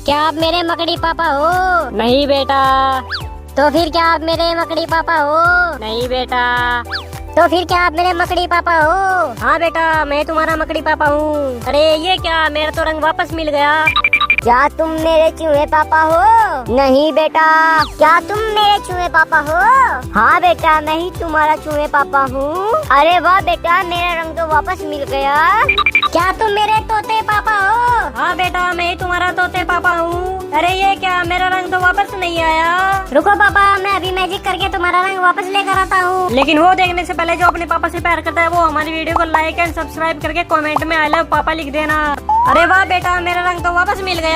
क्या आप मेरे मकड़ी पापा हो? नहीं बेटा। तो फिर क्या आप मेरे मकड़ी पापा हो? नहीं बेटा। तो फिर क्या आप मेरे मकड़ी पापा हो? हाँ बेटा, मैं तुम्हारा मकड़ी पापा हूँ। अरे ये क्या, मेरा तो रंग वापस मिल गया। क्या तुम मेरे चूहे पापा हो? नहीं बेटा। क्या तुम मेरे चूहे पापा हो? हाँ बेटा, मैं ही तुम्हारा चूहे पापा हूँ। अरे वाह बेटा, मेरा रंग तो वापस मिल गया। क्या तुम मेरे तोते पापा हो? हाँ बेटा, मैं ही तुम्हारा तोते पापा हूँ। अरे ये क्या, मेरा रंग तो वापस नहीं आया। रुको पापा, मैं अभी मैजिक करके तुम्हारा रंग वापस लेकर आता हूँ। लेकिन वो देखने से पहले जो अपने पापा से प्यार करता है वो हमारी वीडियो को लाइक एंड सब्सक्राइब करके कमेंट में आई लव पापा लिख देना। अरे वाह बेटा, मेरा रंग तो वापस मिल गया।